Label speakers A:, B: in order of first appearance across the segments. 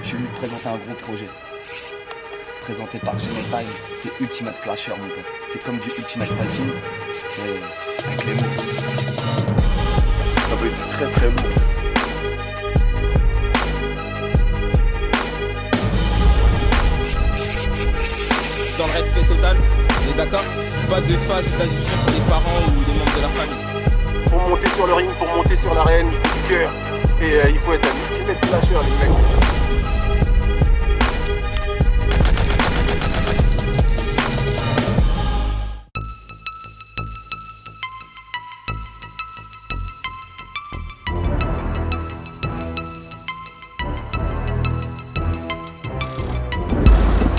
A: Je suis venu te présenter un gros projet. Présenté par Genotime, c'est Ultimate Clasher mon pote. C'est comme du Ultimate Fighting, mais avec les mots.
B: Ça va être très très lourd.
C: Dans le respect total, on est d'accord? Pas de phase d'addition pour les parents ou des membres de la famille.
B: Pour monter sur le ring, pour monter sur l'arène, il faut du cœur. Et il faut être un ultimate clasher les mecs.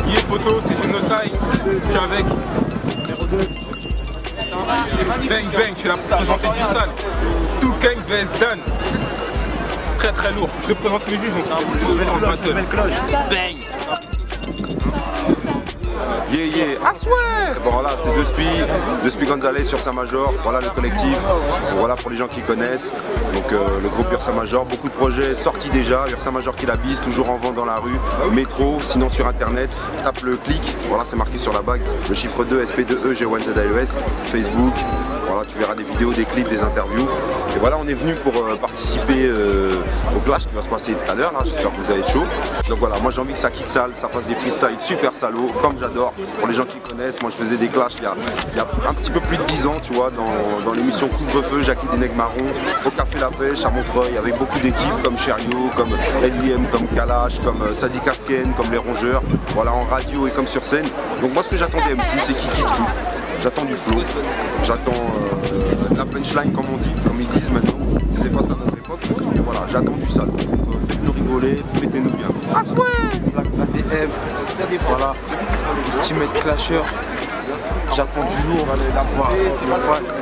C: Yeah poto, c'est Genotime, je suis avec Bang Bang, je suis là pour présenter du sale. Touqueng vs Dan. Très très lourd. Je représente mes juges, on se dans le battle. Bang.
D: Yeah yeah, ah ouais. Bon voilà, c'est Deux Gonzalez sur Saint-Major, voilà le collectif, voilà pour les gens qui connaissent, donc le groupe Ursa Major, beaucoup de projets sortis déjà, Ursa Major qui la bise, toujours en vente dans la rue, métro, sinon sur internet, tape le clic, voilà c'est marqué sur la bague, le chiffre 2 SP2E G1ZAES, Facebook, voilà tu verras des vidéos, des clips, des interviews, et voilà on est venu pour participer au clash qui va se passer tout à l'heure, j'espère que vous allez être chaud, donc voilà moi j'ai envie que ça kick sale, ça fasse des freestyles super salauds, comme j'adore. Pour les gens qui connaissent, moi je faisais des clashs il y a un petit peu plus de 10 ans, tu vois, dans l'émission Couvre-feu, Jackie des Nègres Marrons, au Café La Pêche, à Montreuil, avec beaucoup d'équipes comme Cherio, comme LIM, comme Kalash, comme Sadi Kasken, comme Les Rongeurs, voilà, en radio et comme sur scène. Donc moi ce que j'attends des MC, c'est qui kick tout. J'attends du flow, j'attends la punchline comme on dit, comme ils disent maintenant, ils disaient pas ça à notre époque, et voilà, j'attends du sale. Donc faites-nous rigoler, mettez-nous bien. Ah ouais.
E: ADM, voilà, Ultimate Clasher, j'attends du lourd, la voir, le face,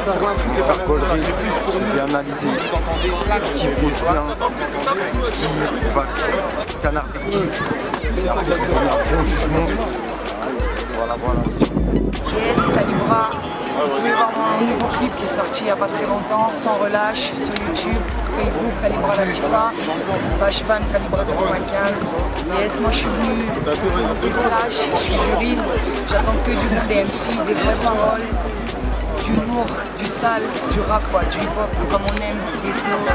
E: je vais faire gaulerie, je vais analyser qui pose bien, qui va canarder qui, et après je vais donner un bon jugement, voilà.
F: Yes, Calibra. Vous pouvez voir mon nouveau clip qui est sorti il n'y a pas très longtemps, sans relâche, sur YouTube, Facebook, Calibra Latifa, page fan Calibra 95. Yes, moi je suis venu monter le clash, je suis juriste, j'attends que du bon des MC, des vraies paroles, du lourd, du sale, du rap, quoi, du hip-hop, comme on aime, des flows.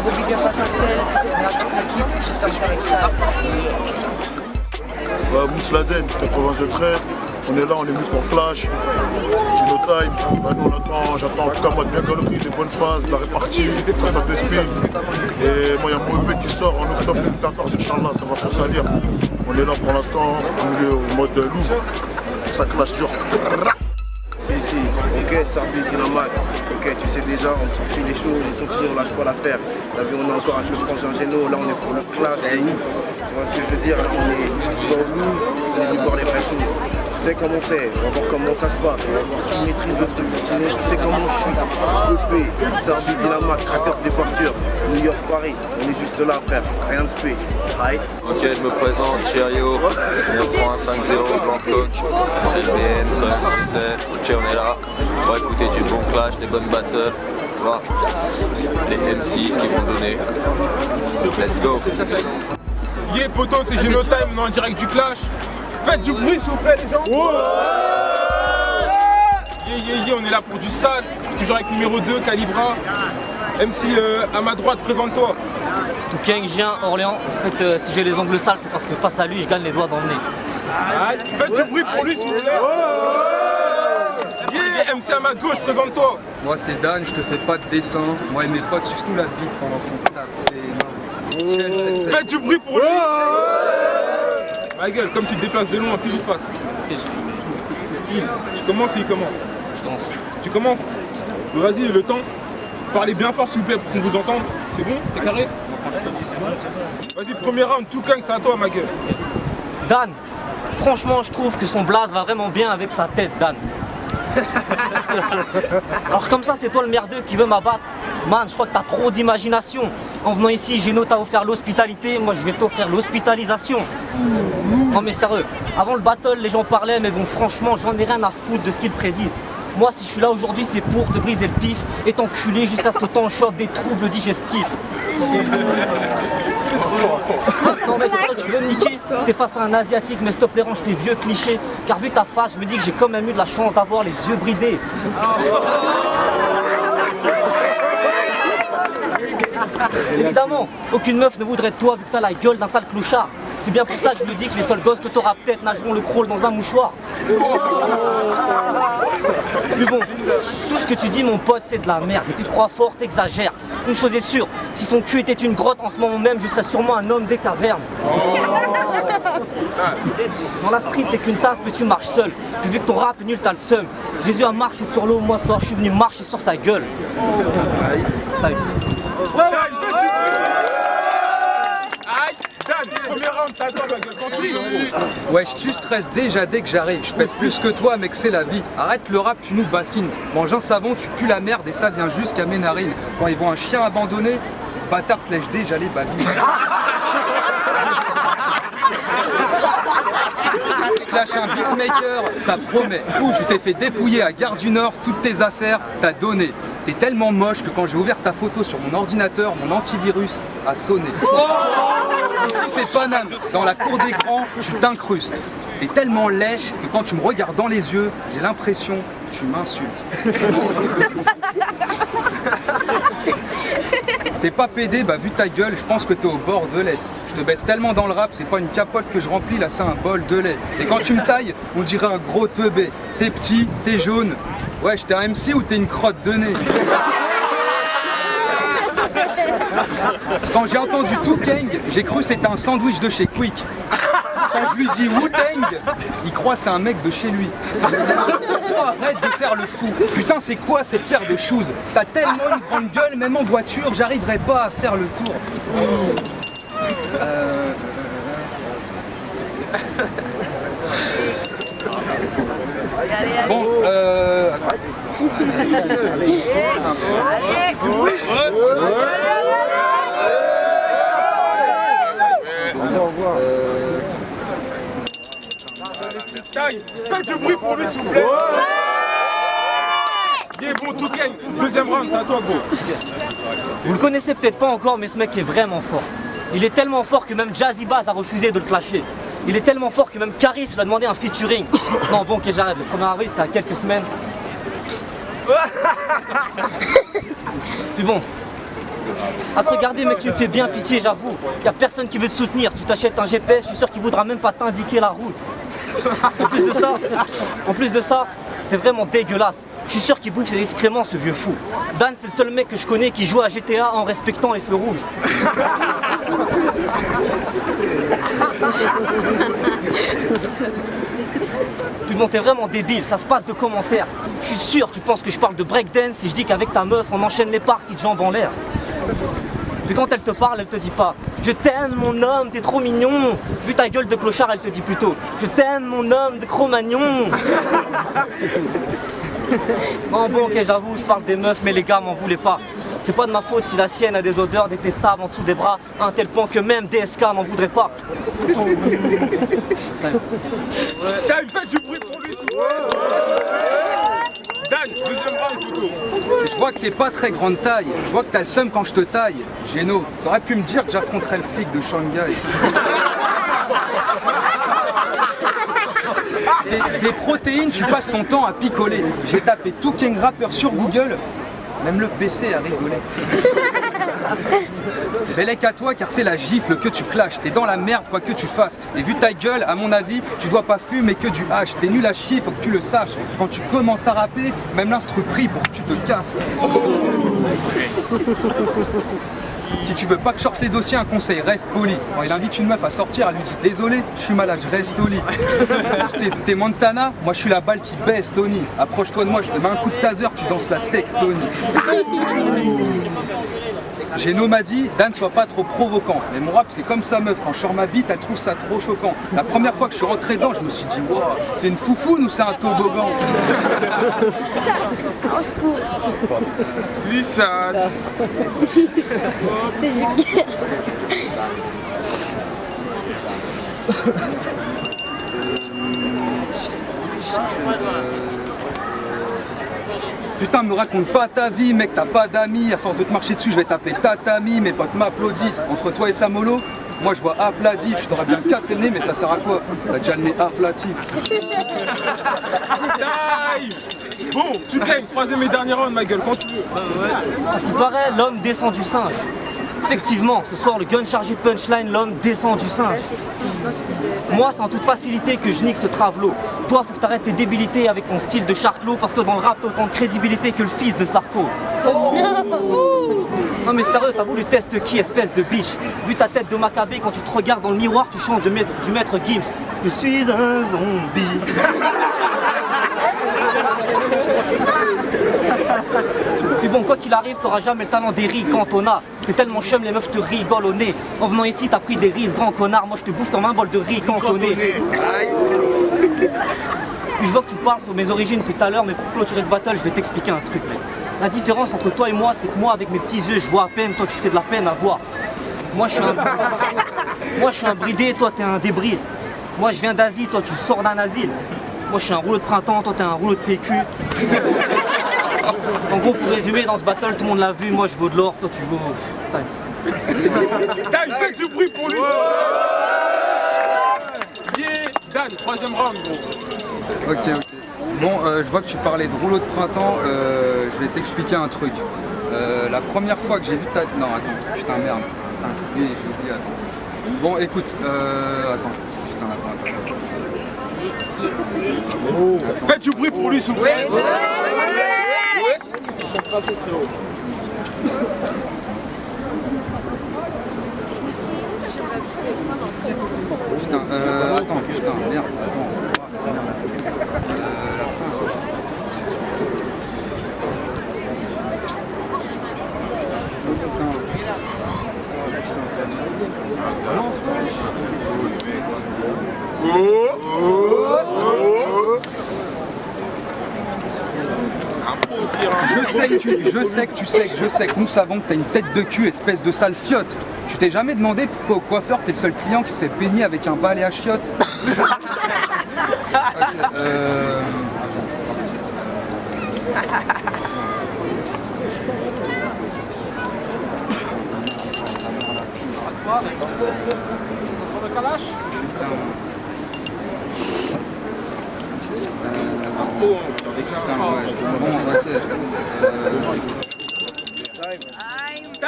F: Gros big up à Sarcelles, et à toute l'équipe, j'espère que ça va être sale.
G: Moutsladen, 93. On est là, on est venu pour Clash, Genotime, nous j'attends en tout cas moi de bien galerie, des bonnes phases, de la répartie, ça t'explique. Et moi il y a mon EP qui sort en octobre 2014, Inch'Allah, ça va se salir. On est là pour l'instant, en mode lourd, ça clash dur.
E: Si, ok, Sarbi Dynamite, ok, tu sais déjà, on poursuit les choses, on continue, on lâche pas l'affaire. Là, on est encore avec le frangin Géno, là on est pour le clash, de ouf. Tu vois ce que je veux dire, là tu vas au Louvre, on est venu voir les vraies choses. Tu sais comment c'est, on va voir comment ça se passe, on va voir qui maîtrise le truc. Sinon, tu sais comment je suis, EP, Sarbi Dynamite, Crackers Departure, New York, Paris, on est juste là frère, rien de spé. Hi.
H: Ok, je me présente, Cherio, on prend un 5-0, Blancoc, LBN, tu sais, ok on est là, on va écouter du bon clash, des bonnes battles, voilà, les MC, ce qu'ils vont donner, let's go.
C: Yeah poto, c'est Genotime, on est en direct du clash. Faites du bruit s'il vous plaît les gens. Yeah, on est là pour du sale, je suis toujours avec numéro 2, Calibra. MC à ma droite, présente-toi.
I: Touqueng, je viens Orléans. En fait, si j'ai les ongles sales, c'est parce que face à lui, je gagne les doigts dans le nez.
C: Faites du bruit pour lui s'il vous plaît. Yeah, MC à ma gauche, présente-toi.
J: Moi c'est Dan, je te fais pas de dessin. Moi et mes potes, suce-nous la bite pendant qu'on tape.
C: Faites du bruit pour lui. Ma gueule, comme tu te déplaces de long, un pile ou face. Tu commences ou il commence?
I: Je commence.
C: Tu commences? Vas-y, le temps. Parlez bien fort s'il vous plaît pour qu'on vous entende. C'est bon? T'es carré? Vas-y, premier round, Touqueng, c'est à toi ma gueule.
I: Dan, franchement je trouve que son blaze va vraiment bien avec sa tête, Dan. Alors comme ça c'est toi le merdeux qui veut m'abattre. Man, je crois que t'as trop d'imagination. En venant ici, Géno t'a offert l'hospitalité, moi je vais t'offrir l'hospitalisation. Non mais sérieux, avant le battle les gens parlaient mais bon franchement j'en ai rien à foutre de ce qu'ils prédisent. Moi si je suis là aujourd'hui c'est pour te briser le pif et t'enculer jusqu'à ce que t'en chopes des troubles digestifs. Non mais c'est vrai que tu veux me niquer, t'es face à un asiatique, mais s'il te plaît range tes vieux clichés. Car vu ta face, je me dis que j'ai quand même eu de la chance d'avoir les yeux bridés. Évidemment, aucune meuf ne voudrait de toi vu que t'as la gueule d'un sale clochard. C'est bien pour ça que je me dis que les seuls gosses que t'auras peut-être nageront le crawl dans un mouchoir. Mais bon, tout ce que tu dis mon pote c'est de la merde. Et tu te crois fort, t'exagères. Une chose est sûre, si son cul était une grotte en ce moment même, je serais sûrement un homme des cavernes. Dans la street t'es qu'une tasse mais tu marches seul. Puis vu que ton rap est nul t'as le seum. Jésus a marché sur l'eau, moi soir je suis venu marcher sur sa gueule.
J: Wesh, tu stresses déjà dès que j'arrive. Je pèse plus que toi, mec, c'est la vie. Arrête le rap, tu nous bassines. Mange un savon, tu pues la merde et ça vient jusqu'à mes narines. Quand ils voient un chien abandonné, ce bâtard se lèche déjà les babines. Je lâche un beatmaker, ça promet. Ouh, tu t'es fait dépouiller à Gare du Nord, toutes tes affaires, t'as donné. T'es tellement moche que quand j'ai ouvert ta photo sur mon ordinateur, mon antivirus a sonné. Ici c'est Paname, dans la cour d'écran, tu t'incrustes. T'es tellement lèche que quand tu me regardes dans les yeux, j'ai l'impression que tu m'insultes. T'es pas pédé, bah vu ta gueule, je pense que t'es au bord de l'être. Je te baisse tellement dans le rap, c'est pas une capote que je remplis, là c'est un bol de lait. Et quand tu me tailles, on dirait un gros teubé. T'es petit, t'es jaune. Ouais, t'es un MC ou t'es une crotte de nez? Quand j'ai entendu Tukeng, j'ai cru que c'était un sandwich de chez Quick. Quand je lui dis Wu-Tang, il croit c'est un mec de chez lui. Pourquoi arrête de faire le fou? Putain, c'est quoi cette paire de shoes? T'as tellement une grande gueule, même en voiture, j'arriverai pas à faire le tour. Bon,
C: Faites du bruit pour lui s'il vous plaît. Il est bon, Tukeng. Deuxième round, c'est à toi gros.
I: Vous le connaissez peut-être pas encore, mais ce mec est vraiment fort. Il est tellement fort que même Jazzy Bass a refusé de le clasher. Il est tellement fort que même Caris lui a demandé un featuring. Non bon, ok j'arrête, le 1er avril c'était à quelques semaines. Puis bon, à te regarder mec tu me fais bien pitié j'avoue. Y a personne qui veut te soutenir, tu t'achètes un GPS, je suis sûr qu'il voudra même pas t'indiquer la route. En plus de ça, t'es vraiment dégueulasse. Je suis sûr qu'il bouffe ses excréments ce vieux fou. Dan c'est le seul mec que je connais qui joue à GTA en respectant les feux rouges. Puis bon t'es vraiment débile, ça se passe de commentaires. Je suis sûr tu penses que je parle de breakdance si je dis qu'avec ta meuf on enchaîne les parties de jambes en l'air. Puis quand elle te parle, elle te dit pas « Je t'aime mon homme, t'es trop mignon ». Vu ta gueule de clochard, elle te dit plutôt « Je t'aime mon homme de Cro-Magnon ». Non bon ok j'avoue, je parle des meufs mais les gars m'en voulez pas. C'est pas de ma faute si la sienne a des odeurs détestables en dessous des bras à un tel point que même DSK n'en voudrait pas.
C: T'as fait du bruit pour lui s'il vous plaît. Dan, deuxième round plutôt.
J: je vois que t'es pas très grande taille. Je vois que t'as le seum quand je te taille. Géno, t'aurais pu me dire que j'affronterais le flic de Shanghai. Des protéines, tu passes ton temps à picoler. J'ai tapé Tukeng rappeur sur Google, même le PC a rigolé. Bellec à toi car c'est la gifle que tu clashes. T'es dans la merde quoi que tu fasses. Et vu ta gueule, à mon avis, tu dois pas fumer que du hache. T'es nul à chier, faut que tu le saches. Quand tu commences à rapper, même l'instru prie pour que tu te casses. Si tu veux pas que je sorte les dossiers, un conseil, reste poli. Quand il invite une meuf à sortir, elle lui dit désolé, je suis malade, je reste au lit. T'es Montana, moi je suis la balle qui baisse Tony. Approche-toi de moi, je te mets un coup de taser, tu danses la tectonique. Géno m'a dit, Dan sois pas trop provoquant. Mais mon rap c'est comme sa meuf, quand je sors ma bite, elle trouve ça trop choquant. La première fois que je suis rentré dedans, je me suis dit, wow, c'est une foufoune ou c'est un toboggan?
C: Lissane.
K: C'est vulgaire.
J: Putain, me raconte pas ta vie, mec, t'as pas d'amis. À force de te marcher dessus, je vais t'appeler tatami. Mes potes m'applaudissent. Entre toi et Samolo, Moi je vois aplati, je t'aurais bien cassé le nez, mais ça sert à quoi? T'as déjà le nez aplati.
C: Bon, tu gagnes, troisième et dernier round, ma gueule, quand tu veux.
I: À ce qui paraît, l'homme descend du singe. Effectivement, ce soir, le gun chargé de punchline, l'homme descend du singe. Moi, c'est en toute facilité que je nique ce travelo. Toi, faut que t'arrêtes tes débilités avec ton style de charclot, parce que dans le rap, t'as autant de crédibilité que le fils de Sarko. Non mais sérieux, t'as voulu tester qui, espèce de biche? Vu ta tête de Maccabée, quand tu te regardes dans le miroir, tu chantes du maître Gims. Je suis un zombie. Mais bon, quoi qu'il arrive, t'auras jamais le talent des riz Cantona. T'es tellement chum, les meufs te rigolent au nez. En venant ici, t'as pris des riz, grand connard. Moi, je te bouffe comme un bol de riz cantonné. Puis je vois que tu parles sur mes origines depuis tout à l'heure, mais pour clôturer ce battle, je vais t'expliquer un truc, mec. La différence entre toi et moi, c'est que moi, avec mes petits yeux, je vois à peine. Toi, tu fais de la peine à voir. Moi, je suis un bridé, toi, t'es un débris. Moi, je viens d'Asie, toi, tu sors d'un asile. Moi, je suis un rouleau de printemps, toi, t'es un rouleau de PQ. En gros, pour résumer, dans ce battle, tout le monde l'a vu. Moi, je vaux de l'or, toi, tu vaux...
C: Dan, faites du bruit pour lui. Yeah, Dan, troisième round, gros.
J: Ok. Bon, je vois que tu parlais de rouleau de printemps, je vais t'expliquer un truc. La première fois que j'ai vu ta... Non, attends, putain, merde. Putain, j'ai oublié, attends. Bon, écoute, attends. Putain, attends.
C: Oh. Faites du bruit pour lui, s'il vous plaît.
J: Putain, attends, merde, attends. La fin, Je sais que nous savons que t'as une tête de cul, espèce de sale fiotte. Tu t'es jamais demandé pourquoi au coiffeur t'es le seul client qui se fait baigner avec un balai à chiottes?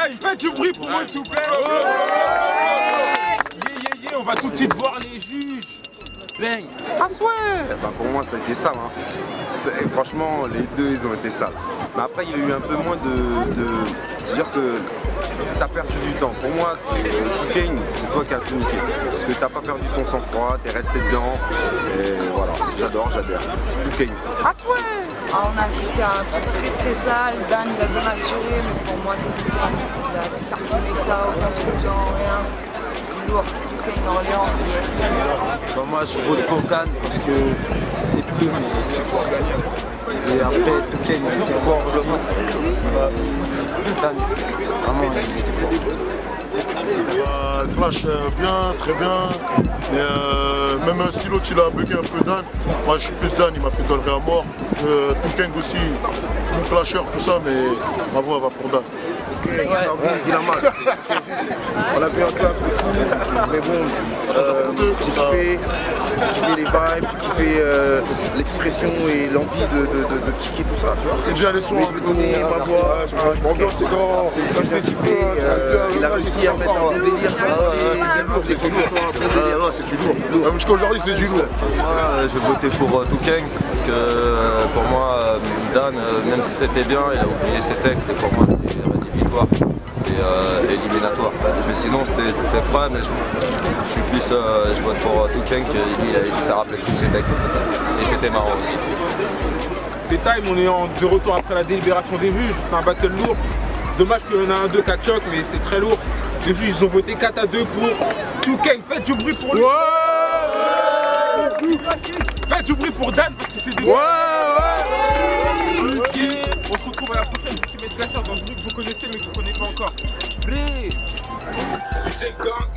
J: Ok,
C: Faites du bruit pour moi, s'il vous plaît. On va tout de suite voir les juges. Bang.
D: Ah ouais. Bah pour moi ça a été sale. Hein. Franchement les deux ils ont été sales. Mais après il y a eu un peu moins de... C'est-à-dire que t'as perdu du temps. Pour moi, Kane, c'est toi qui as tout niqué. Parce que t'as pas perdu ton sang-froid, t'es resté dedans. Et voilà, j'adore. Kane.
F: Ah ouais. On a assisté à un truc très sale. Dan il a bien assuré, mais pour moi c'est tout Kane. Il a cartonné ça, aucun truc, rien. Lourd. Kane Orléans, yes.
K: Bah moi je vote pour Dan parce que c'était plus, mais c'était fort. Et après Kane il était fort aussi. Dan, vraiment il était fort.
G: Clash bien, très bien. Mais même si l'autre il a bugué un peu Dan, moi je suis plus Dan, il m'a fait dolerer à mort. Tukeng aussi, mon clasher, tout ça, mais ma voix va pour Dan.
E: On a fait un clash de fou, mais bon, j'ai kiffé les vibes, j'ai kiffé l'expression et l'envie de kicker tout ça, tu vois.
G: Et bien les sons,
E: mais je vais donner ma voix à Tukeng. J'ai kiffé, il a réussi à mettre un bon délire sans
G: non, c'est du lourd. Jusqu'à aujourd'hui, c'est du lourd.
H: Moi, je vais voter pour Tukeng parce que pour moi, Dan, même si c'était bien, il a oublié ses textes et pour moi, c'est rédhibitoire. C'est éliminatoire. Mais sinon, c'était frais, mais je suis plus. Je vote pour Tukeng, il s'est rappelé tous ses textes. Et c'était marrant aussi.
C: C'est time, on est de retour après la délibération des juges. C'était un battle lourd. Dommage qu'il y en a un 2 qui choc, mais c'était très lourd. Les juges ils ont voté 4-2 pour Tukeng. Faites du bruit pour lui. Faites du bruit pour Dan parce que c'est des... On se retrouve à la prochaine Ultimate Clasher dans un truc que vous connaissez mais que vous ne connaissez pas encore. Prêt. C'est gang.